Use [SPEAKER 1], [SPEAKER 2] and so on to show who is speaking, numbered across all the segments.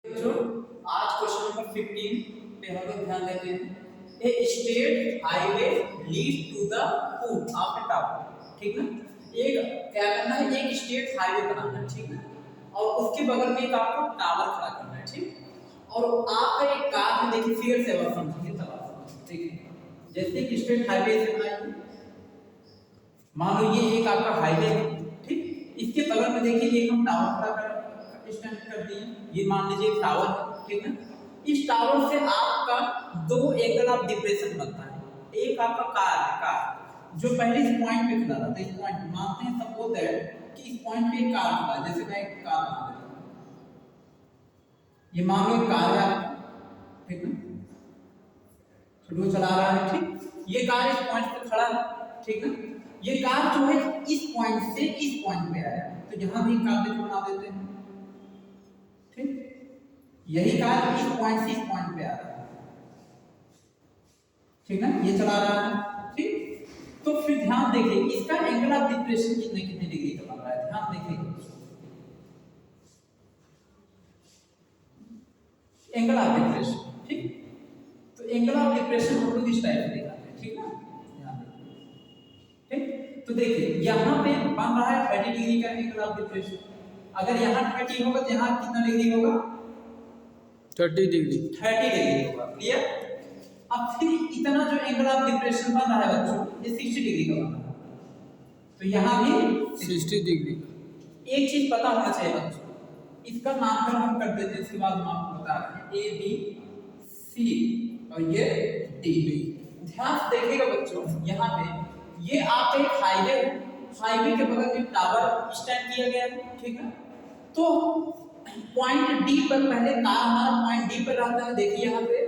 [SPEAKER 1] बच्चों आज question number 15 पे हम लोग ध्यान देते हैं। A state highway lead to the food of the tower. ठीक ना, एक क्या करना है, एक स्टेट हाईवे बनाना है। ठीक ना, और उसके बगल में एक आपको टावर खड़ा करना है। ठीक, और आपका एक कार में देखिए फिगर से अब समझिए तब आप देखिए, जैसे कि स्टेट हाईवे से बनाइए, मान लो ये एक आपका हाईवे है। ठीक, इसके बगल में देखिए एक हम टावर खड़ा कर स्टैंड कर दिए, ये मान लीजिए टावर है। ठीक है, इस टावर से आपका दो एंगल ऑफ डिप्रेशन बनता है। एक आपका कार है, कार जो पहले इस पॉइंट पे खड़ा था, इस पॉइंट मानते हैं सपोज दैट कि इस पॉइंट पे एक कार खड़ा है। जैसे मैं एक कार बना देता हूं, ये मान लो एक कार है आपका। ठीक है, शुरू चला रहा है। ठीक, ये कार इस पॉइंट पे खड़ा है। ठीक है, ये कार जो है इस पॉइंट से इस पॉइंट पे आया, तो यहां भी कार देखो बना देते हैं। ठीक, यही कार इस पॉइंट से इस पॉइंट पे आ रहा है। ठीक ना, ये चला रहा है। ठीक, तो फिर ध्यान देखिए इसका एंगल ऑफ डिप्रेशन कितने कितने डिग्री का बन रहा है। ध्यान देखिए एंगल ऑफ डिप्रेशन। ठीक, तो एंगल ऑफ डिप्रेशन हम लोग इस टाइप से दिखाते हैं। ठीक ना, ध्यान देखिए। ठीक, तो देखिए यहां पे बन रहा है 30 डिग्री का एंगल ऑफ डिप्रेशन। अगर यहां 30 होगा तो यहां कितना डिग्री होगा,
[SPEAKER 2] 30 डिग्री
[SPEAKER 1] 30 डिग्री होगा। क्लियर। अब फिर इतना जो एंगल ऑफ डिप्रेशन बन रहा है बच्चों, ये 60 डिग्री का बन रहा है, तो यहाँ भी
[SPEAKER 2] 60 डिग्री।
[SPEAKER 1] एक चीज पता होना चाहिए बच्चों, इसका नामकरण हम कर देते हैं, इसके बाद हम आपको बता रहे हैं ए बी सी और ये डी। ध्यान से देखिएगा बच्चों, यहाँ पे ये आपका एक हाईवे है, हाईवे के बगल में टावर स्टैंड किया गया है। ठीक है, तो पॉइंट डी पर पहले कार हमारा पॉइंट डी पर रहता है। देखिए यहाँ पे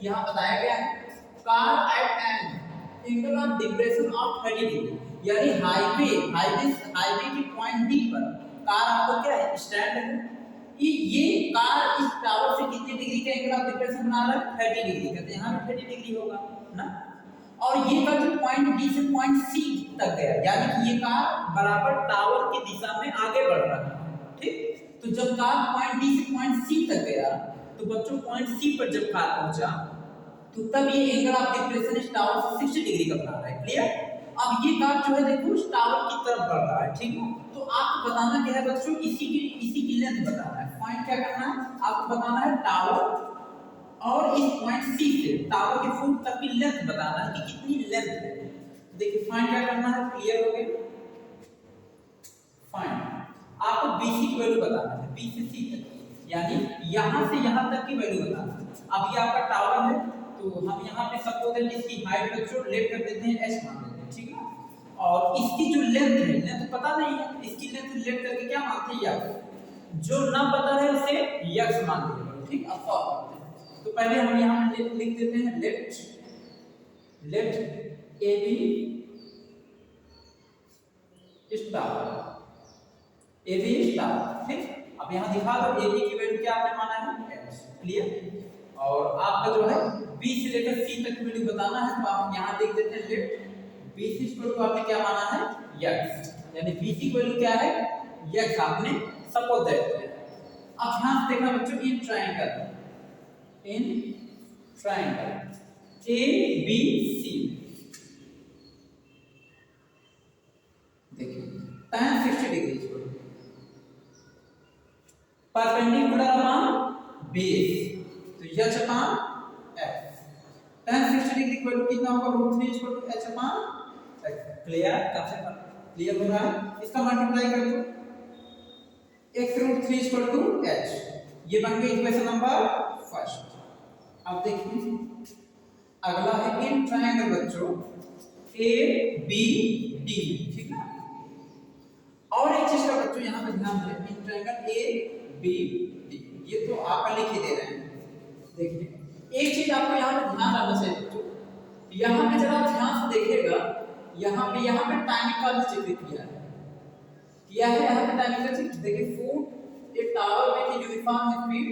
[SPEAKER 1] यहाँ बताया गया है car eight an angle of depression of 30 degree, यानी हाईवे की पॉइंट डी पर कार आपको क्या है, स्टैंड है। ये कार इस टावर से कितने डिग्री का एंगल ऑफ डिप्रेशन बना रहा है, 30 डिग्री का, तो यहाँ भी 30 डिग्री होगा ना। और ये का जो पॉइंट डी से पॉइंट सी तक गया, यानी कि ये कार बराबर टावर की दिशा में आगे बढ़ रहा है। ठीक, तो जब कार पॉइंट डी से पॉइंट सी तक गया, तो बच्चों पॉइंट सी पर जब कार पहुंचा, तो तब ये एंगल ऑफ डिप्रेशन इस टावर से 60 डिग्री का बना रहा है। क्लियर। अब ये कार जो है देखो इस टावर की तरफ बढ़ रहा है। ठीक है, तो आपको बताना क्या है बच्चों, इसी की लेंथ बताना है। पॉइंट क्या करना है, आपको बताना है टावर और इस पॉइंट सी से टावर के फुट तक की लेंथ बताना है कि कितनी लेंथ है। देखिए फाइंड क्या करना है, क्लियर हो गया। फाइंड आपको BC की वैल्यू बताना है, B से C तक, यानी यहां से यहां तक की वैल्यू बताना है। अब ये आपका टावर है, तो हम यहां पे सपोज दैट इसकी हाइट बच्चों लेट कर देते हैं, h मान लेते हैं। ठीक है, और इसकी जो लेंथ है, लेंथ पता नहीं है, इसकी लेंथ लेट करके क्या मानते हैं, x, जो ना पता है उसे x मान लीजिए। ठीक, अब सॉल्व करते हैं। तो पहले हम यहां लिख देते हैं let AB star AB star. ठीक, अब यहाँ दिखा दो AB की वैल्यू क्या आपने माना है, x। क्लियर। और आपका जो है B से लेकर C तक की वैल्यू बताना है, तो आप यहाँ देख देते हैं लेट BC इक्वल टू आपने क्या माना है, x, यानी BC की वैल्यू क्या है, x आपने सपोज दैट। अब ध्यान से देखना बच्चों, इन ट्रायंगल ABC देखिए tan 60 degree perpendicular upon base, तो h upon x, tan 60 degree equal to कितना होगा, √3 equal to h upon x। Clear, काफी क्लियर हो रहा है। इसका मल्टीप्लाई कर दो, x √3 इक्वल टू h, ये बन गई इक्वेशन नंबर फर्स्ट। अब देखिए अगला है इन ट्रायंगल बच्चों ABD। ठीक है, और एक चीज का बच्चों यहाँ पे ध्यान दें, इन ट्रायंगल ABD, ये तो आपका लिख ही दे रहे हैं। देखिए एक चीज आपको यहाँ पे ध्यान रखना चाहिए बच्चों, यहाँ पे जरा ध्यान से देखिएगा, यहाँ पे टाइमिंग का भी चित्रित किया है, यहाँ पे टाइमिंग का चित्र देखिए, foot a tower with uniform speed,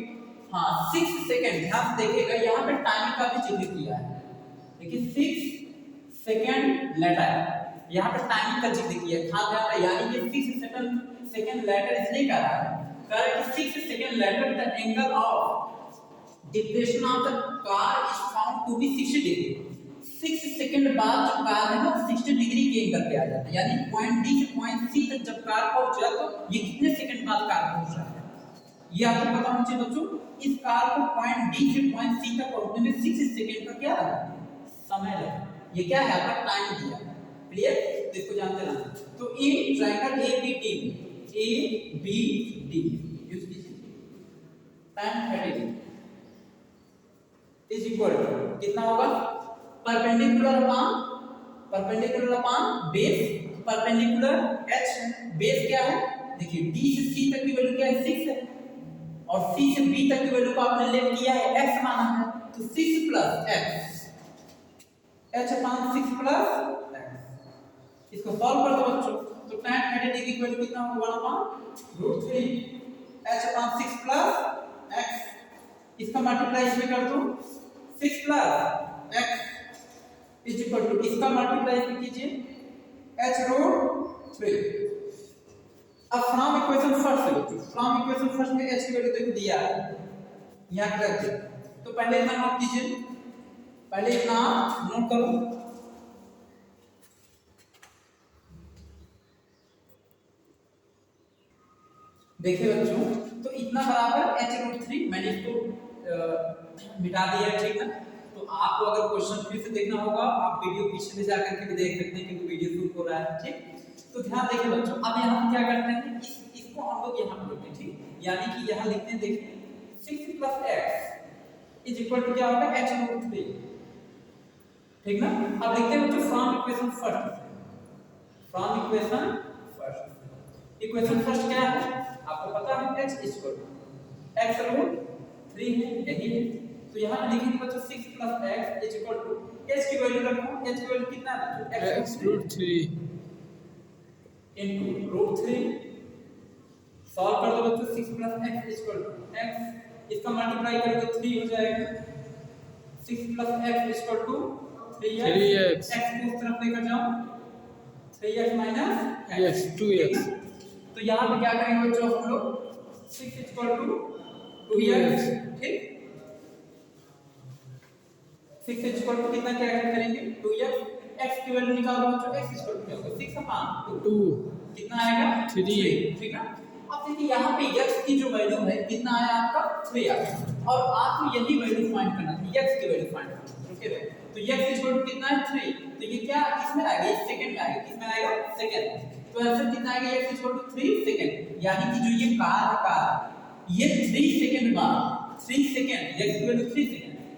[SPEAKER 1] हाँ 6 सेकंड। ध्यान से देखिएगा यहाँ पे टाइमिंग का भी चित्रित किया है, देखिए 6 सेकंड लेटर, यहाँ पे टाइमिंग का जिक्र किया था, यानी कि 6 सेकंड लेटर इसलिए कर रहा है correct 6 second later the angle of depression of the car is found to be 60 डिग्री। 6 सेकंड बाद जो कार है ना 60 डिग्री के एंगल पे आ जाता है, यानी पॉइंट डी से पॉइंट सी तक जब कार पहुंचा तो ये कितने सेकंड बाद कार पहुंच रहा है ये आपको पता होना चाहिए बच्चों। इस कार को पॉइंट डी से पॉइंट सी तक पहुंचने में 6 सेकंड का क्या लगा समय लगा। ये क्या है आपका टाइम दिया, क्लियर, इसको जानते रहना। तो ए ट्रायंगल एबीडी यूज कीजिए tan 30 इज इक्वल टू कितना होगा perpendicular upon base, perpendicular h base क्या है देखिए d से c तक की वैल्यू क्या है 6 है और c से b तक की वैल्यू को आपने लेट किया है x माना है, तो 6 plus x h upon 6 plus x। इसको सॉल्व कर दो बच्चों, तो tan 30 डिग्री की वैल्यू कितना होगा 1 upon √3 h upon 6 plus x। इसका मल्टीप्लाई इसमें कर दो 6 plus x is equal to इसका मल्टीप्लाई इसमें कीजिए h√3। अब फ्रॉम इक्वेशन फर्स्ट में h की वैल्यू देखो दिया है यहां रख दे, तो पहले इतना नोट कीजिए, पहले इतना नोट करो। देखिए बच्चों, तो इतना बराबर h√3 मैंने इसको मिटा दिया है, ठीक है। तो आपको अगर क्वेश्चन फिर से देखना होगा आप वीडियो पीछे ले जाकर के भी देख सकते हैं क्योंकि वीडियो शूट हो रहा है, ठीक। तो ध्यान देखिए बच्चों, अब यहाँ हम क्या करते हैं इसको हम लोग यहाँ पे लिखते हैं, ठीक, यानी कि यहाँ लिखते हैं देखिए 6 plus x is equal to क्या होगा h√3, ठीक ना। अब लिखते हैं बच्चों फ्रॉम इक्वेशन फर्स्ट क्या है आपको पता है h इक्वल टू x√3 है, यही है। तो यहाँ पे लिखेंगे बच्चों 6 plus x is equal to h की वैल्यू रखो, h की वैल्यू कितना है x√3 इनटू √3 सॉल्व कर दो बच्चों 6 plus x is equal to x, इसका मल्टीप्लाई करोगे 3 हो जाएगा 6 plus x is equal to 3x, x को उस तरफ लेकर जाओ 3x माइनस x 2x। तो यहाँ पे क्या करेंगे बच्चों हम लोग 6 इज इक्वल टू 2x, ठीक। 6 इज इक्वल टू कितना क्या करेंगे 2x, x की वैल्यू निकालो बच्चों, x इज इक्वल टू क्या होगा 6 अपॉन 2 कितना आएगा 3, ठीक है। अब देखिए यहाँ पे x की जो वैल्यू है कितना आया आपका 3 आ गया और आपको यही वैल्यू फाइंड करना है, x की वैल्यू फाइंड करना है, ओके। तो x इज इक्वल टू कितना है 3, तो ये क्या किसमें आएगा इस सेकंड में आएगा, किसमें आएगा सेकंड। तो आंसर कितना आएगा x is equal to 3 second, यानी कि जो ये कार ये 3 सेकंड बाद 3 सेकंड x की वैल्यू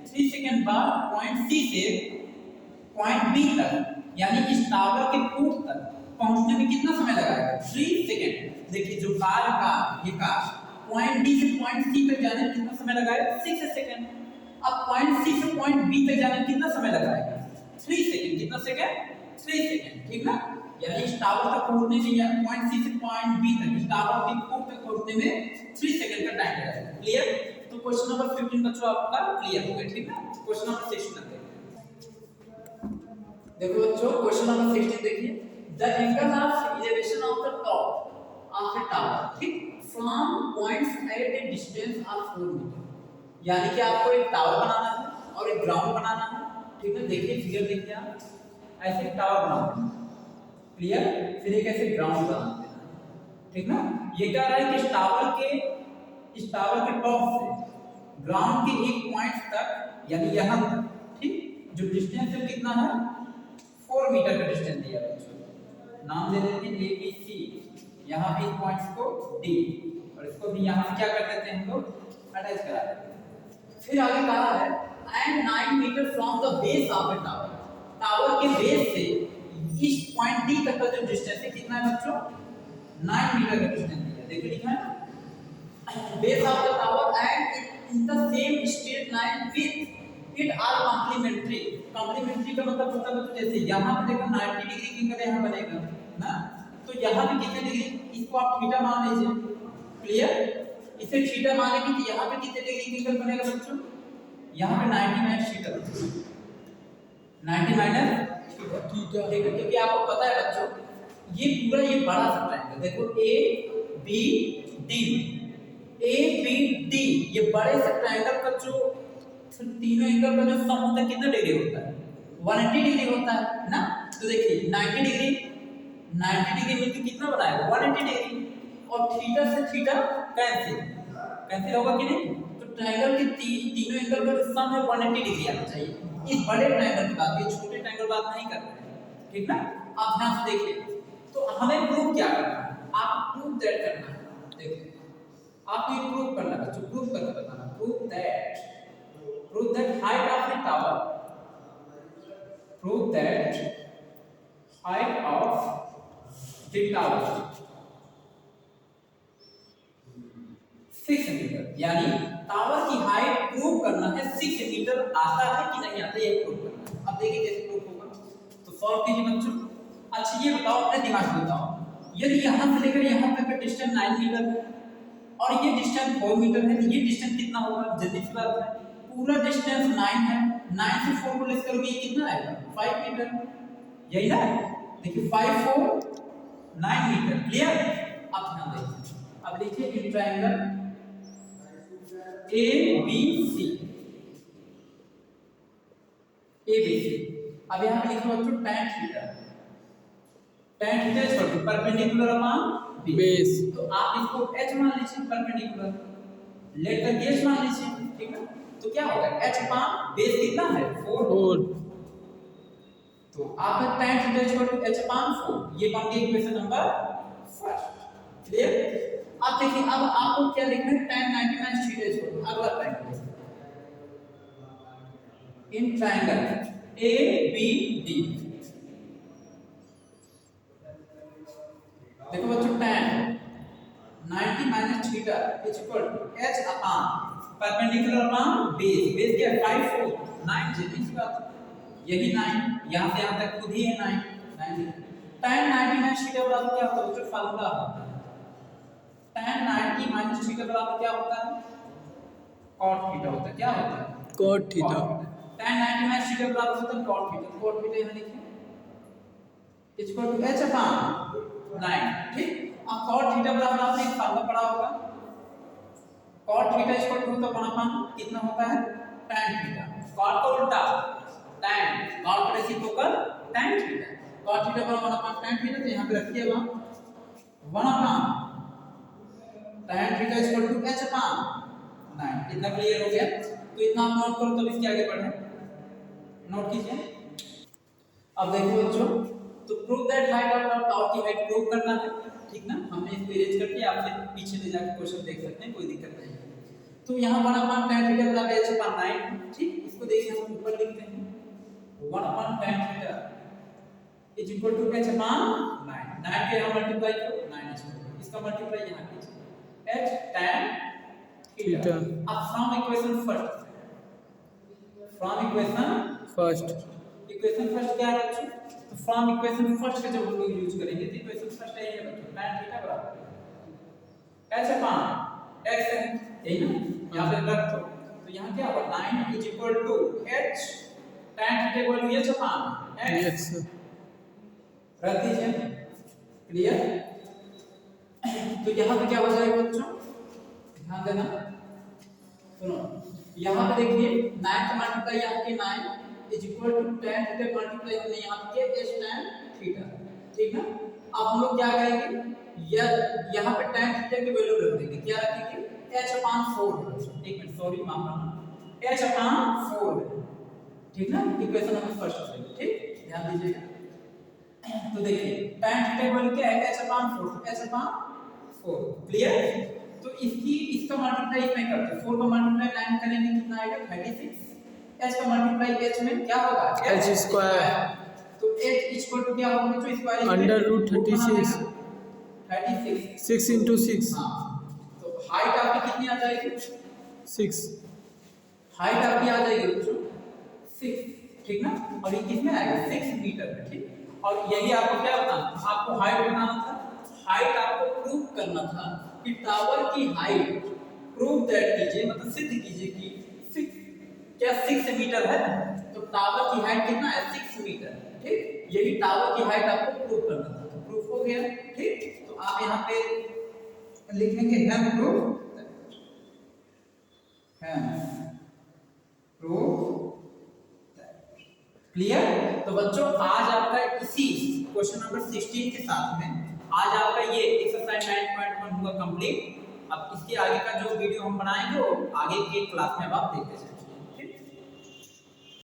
[SPEAKER 1] 3 सेकंड बाद पॉइंट C से पॉइंट B तक यानी इस टावर के कोट तक पहुंचने में कितना समय लगाएगा 3 सेकंड। देखिए जो ये कार पॉइंट D से पॉइंट C तक जाने में कितना समय लगाएगा 6 सेकंड। अब पॉइंट C से पॉइंट B तक जाने में कितना समय लगाएगा 3 सेकंड, कितना सेकंड 3 सेकंड, ठीक ना। यानी इस टावर तक पहुंचने में या पॉइंट C से पॉइंट B तक इस टावर के कोट तक पहुंचने में 3 सेकंड का टाइम लगेगा, क्लियर। तो क्वेश्चन नंबर 15 बच्चों आपका क्लियर हो गया, ठीक है। क्वेश्चन नंबर 16 देखो बच्चों, क्वेश्चन नंबर 16 देखिए, the angle of elevation of the top of a tower, ठीक, from points at a distance of 4 metre. यानी कि आपको एक टावर बनाना है और एक ग्राउंड बनाना है, ठीक है। देखिए फिगर देखिए आप, ऐसे टावर बनाना है, क्लियर, फिर एक ऐसे ग्राउंड बनाना है, ठीक ना। ये क्या रहा है कि इस टावर के टॉप से ग्राउंड के एक पॉइंट तक यानी यहां तक, ठीक, जो डिस्टेंस है कितना है 4 मीटर का डिस्टेंस दिया है बच्चों। नाम दे देते हैं ए बी सी, यहां पे इस पॉइंट्स को डी और इसको भी यहां क्या कर देते हैं हम लोग अटैच करा देते हैं। फिर आगे कहा है and 9 metre from the base of the tower, tower के बेस से इस पॉइंट डी तक का जो डिस्टेंस है कितना है बच्चों 9 मीटर का डिस्टेंस दिया है। देखिए लिखा है base of the tower and in the same straight line with it are complementary. Complementary का मतलब होता है जैसे यहां पे देखो 90 डिग्री की एंगल यहां बनेगा ना, तो यहां पे कितने डिग्री, इसको आप थीटा मान लीजिए, क्लियर। इसे थीटा मानेंगे तो यहां पे कितने डिग्री की एंगल बनेगा बच्चों, यहां पे 90 माइनस थीटा, 90 माइनस थीटा, ठीक है। क्योंकि आपको पता है बच्चों ये पूरा ये बड़ा सा ट्रायंगल देखो A B D A B D ये बड़े से ट्रायंगल का जो तीनों एंगल का जो सम होता है कितना डिग्री होता है 180 डिग्री होता है ना। तो देखिए 90 डिग्री मिलकर कितना बनाएगा 180 डिग्री और थीटा से थीटा कैंसिल होगा कि नहीं। तो ट्रायंगल के तीनों एंगल का जो सम है 180 डिग्री आना चाहिए। इस बड़े ट्रायंगल की बात, ये छोटे ट्रायंगल बात नहीं कर रहे हैं, ठीक ना। आप ध्यान से देखिए, तो हमें प्रूव क्या करना है, आप प्रूव दैट करना है। देखिए आपको ये प्रूव करना है, जो प्रूव करके बताना, prove that height of the tower, prove that height of the tower 6 metre, यानी टावर की हाइट प्रूव करना है 6 मीटर आता है कि नहीं आता है, ये प्रूव करना है। अब देखिए कैसे प्रूव होगा, तो सॉल्व कीजिए बच्चों। अच्छा ये बताओ, अपने दिमाग से बताओ, यदि यहाँ से लेकर यहाँ तक का डिस्टेंस 9 मीटर है और ये डिस्टेंस 4 मीटर है, तो ये डिस्टेंस कितना होगा, जल्दी से बात है, पूरा डिस्टेंस 9 है, 9 से 4 को लेस करोगे ये कितना आएगा 5 मीटर, यही ना। देखिए 5 4 9 मीटर, क्लियर। अब ध्यान देखिए, अब देखिए इन ट्रायंगल ABC, अब यहाँ पे लिखो बच्चों tan theta perpendicular upon base, तो आप इसको h मान लीजिए परपेंडिकुलर, लेट द गेज मान लीजिए, ठीक है। तो क्या होगा h अपॉन बेस कितना है 4, तो आपका tan थीटा h अपॉन 4, ये बन गया इक्वेशन नंबर फर्स्ट, क्लियर। अब देखिए, अब आपको क्या लिखना है, tan 90 माइनस थीटा इक्वल अगला ट्रायंगल इन ट्रायंगल ABD। देखो बच्चों, tan 90 minus theta equal to h upon perpendicular upon base, base क्या है 5 4 9, जल्दी से बात, यही 9 यहां से यहां तक खुद ही है 9 tan 90 माइनस थीटा बराबर क्या होता है बच्चों, फार्मूला होता है tan 90 माइनस थीटा बराबर क्या होता है, cot थीटा होता है, क्या होता है
[SPEAKER 2] cot theta.
[SPEAKER 1] tan 90 minus theta बराबर होता है cot थीटा, cot थीटा यहां लिखिए इक्वल टू h अपॉन 9, ठीक। अब cot थीटा बराबर आपने एक फार्मूला पढ़ा होगा, cot थीटा इक्वल टू होता है 1 अपॉन कितना होता है tan थीटा, cot का उल्टा tan, cot का reciprocal tan theta, cot theta बराबर 1 अपॉन tan थीटा, तो यहां पे रखिए 1 upon tan theta equal to h upon 9, इतना क्लियर हो गया। तो इतना आप नोट करो, तब इसके आगे बढ़े, नोट कीजिए। अब देखो बच्चों, तो prove that height of tower की हाइट प्रूव करना है, ठीक ना। हमने इसको इरेज करके आपसे पीछे ले जाके क्वेश्चन देख सकते हैं, कोई दिक्कत नहीं है। तो यहाँ 1 अपॉन tan थीटा बराबर h अपॉन 9, ठीक। इसको देखिए हम ऊपर लिखते हैं 1 upon tan theta is equal to h upon 9 के हम मल्टीप्लाई करो 9, इसका मल्टीप्लाई यहाँ कीजिए h tan थीटा। अब from equation first, equation first क्या है बच्चों, तो फ्रॉम इक्वेशन फर्स्ट का जब हम लोग यूज करेंगे तो इक्वेशन फर्स्ट है ये बच्चों, tan थीटा बराबर h अपॉन x है, यही ना, यहां पे रख दो, तो यहां क्या होगा 9 is equal to h tan theta equal to h upon x, रख दीजिए, क्लियर। तो यहां पे क्या हो जाएगा बच्चों, ध्यान देना, सुनो, यहां पे देखिए 9 का मल्टीप्लाई यहां के 9 is equal to tan theta multiply हमने यहां पे किया h tan थीटा, ठीक ना। अब हम लोग क्या करेंगे, यहां पे tan थीटा की वैल्यू रख देंगे, क्या रखेंगे h अपॉन 4, एक मिनट सॉरी माफ करना, h अपॉन 4, ठीक ना, इक्वेशन नंबर फर्स्ट से, ठीक, ध्यान दीजिएगा। तो देखिए tan थीटा की वैल्यू क्या है h अपॉन 4, क्लियर। तो इसका मल्टीप्लाई इसमें करते हैं, 4 का मल्टीप्लाई 9 करेंगे कितना आएगा 36, h का मल्टीप्लाई h में क्या होगा
[SPEAKER 2] h स्क्वायर,
[SPEAKER 1] तो h इक्वल टू क्या होगा बच्चों, स्क्वायर
[SPEAKER 2] अंडर रूट 36 6 into 6,
[SPEAKER 1] हां। तो हाइट आपकी कितनी आ जाएगी
[SPEAKER 2] 6,
[SPEAKER 1] हाइट आपकी आ जाएगी बच्चों 6, ठीक ना। और ये कितने आएगा 6 मीटर में, ठीक। और यही आपको क्या बताना था, आपको हाइट बताना था, हाइट आपको प्रूव करना था कि टावर की हाइट प्रूव दैट कीजिए, मतलब सिद्ध कीजिए कि क्या 6 मीटर है, तो टावर की हाइट कितना है 6 मीटर, ठीक। यही टावर की हाइट आपको प्रूव करना था, तो प्रूफ हो गया, ठीक। तो आप यहाँ पे लिखेंगे हम प्रूव क्लियर। तो बच्चों आज आपका इसी क्वेश्चन नंबर 16 के साथ में आज आपका ये एक्सरसाइज 9.1 हुआ कंप्लीट। अब इसके आगे का जो वीडियो हम बनाएंगे वो आगे के क्लास में अब आप देखते जाएंगे।